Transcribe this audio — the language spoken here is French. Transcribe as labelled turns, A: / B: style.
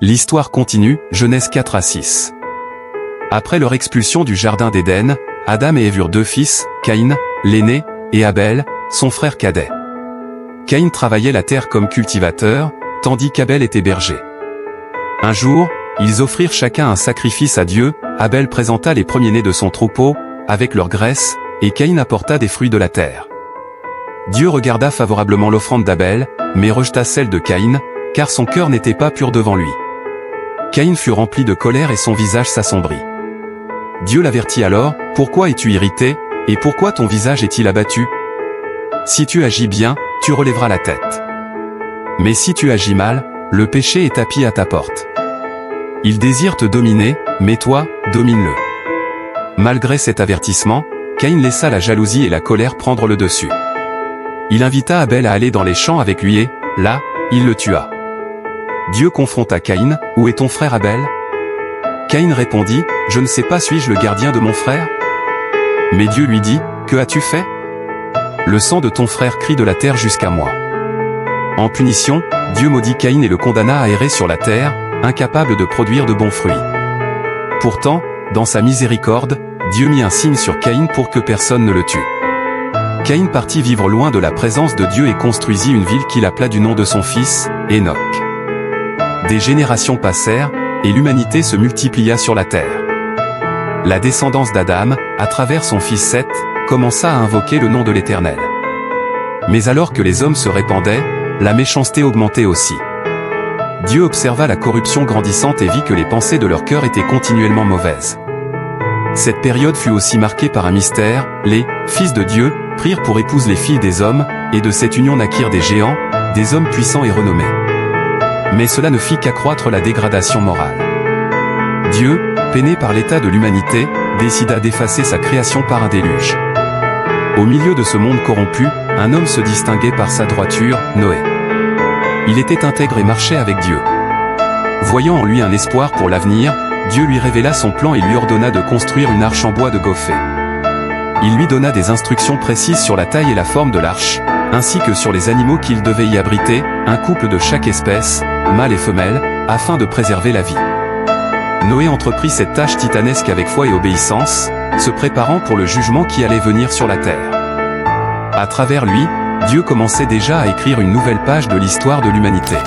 A: L'histoire continue, Genèse 4 à 6. Après leur expulsion du jardin d'Éden, Adam et Ève eurent 2 fils, Caïn, l'aîné, et Abel, son frère cadet. Caïn travaillait la terre comme cultivateur, tandis qu'Abel était berger. Un jour, ils offrirent chacun un sacrifice à Dieu. Abel présenta les premiers-nés de son troupeau, avec leur graisse, et Caïn apporta des fruits de la terre. Dieu regarda favorablement l'offrande d'Abel, mais rejeta celle de Caïn, car son cœur n'était pas pur devant lui. Caïn fut rempli de colère et son visage s'assombrit. Dieu l'avertit alors, « Pourquoi es-tu irrité, et pourquoi ton visage est-il abattu? Si tu agis bien, tu relèveras la tête. Mais si tu agis mal, le péché est tapi à ta porte. Il désire te dominer, mais toi, domine-le. » Malgré cet avertissement, Caïn laissa la jalousie et la colère prendre le dessus. Il invita Abel à aller dans les champs avec lui et, là, il le tua. Dieu confronta Caïn, « Où est ton frère Abel ?» Caïn répondit, « Je ne sais pas, suis-je le gardien de mon frère ?» Mais Dieu lui dit, « Que as-tu fait ? Le sang de ton frère crie de la terre jusqu'à moi. » En punition, Dieu maudit Caïn et le condamna à errer sur la terre, incapable de produire de bons fruits. Pourtant, dans sa miséricorde, Dieu mit un signe sur Caïn pour que personne ne le tue. Caïn partit vivre loin de la présence de Dieu et construisit une ville qu'il appela du nom de son fils, Enoch. Des générations passèrent, et l'humanité se multiplia sur la terre. La descendance d'Adam, à travers son fils Seth, commença à invoquer le nom de l'Éternel. Mais alors que les hommes se répandaient, la méchanceté augmentait aussi. Dieu observa la corruption grandissante et vit que les pensées de leur cœur étaient continuellement mauvaises. Cette période fut aussi marquée par un mystère, les « fils de Dieu » prirent pour épouse les filles des hommes, et de cette union naquirent des géants, des hommes puissants et renommés. Mais cela ne fit qu'accroître la dégradation morale. Dieu, peiné par l'état de l'humanité, décida d'effacer sa création par un déluge. Au milieu de ce monde corrompu, un homme se distinguait par sa droiture, Noé. Il était intègre et marchait avec Dieu. Voyant en lui un espoir pour l'avenir, Dieu lui révéla son plan et lui ordonna de construire une arche en bois de gopher. Il lui donna des instructions précises sur la taille et la forme de l'arche, ainsi que sur les animaux qu'il devait y abriter, un couple de chaque espèce, mâle et femelle, afin de préserver la vie. Noé entreprit cette tâche titanesque avec foi et obéissance, se préparant pour le jugement qui allait venir sur la terre. À travers lui, Dieu commençait déjà à écrire une nouvelle page de l'histoire de l'humanité.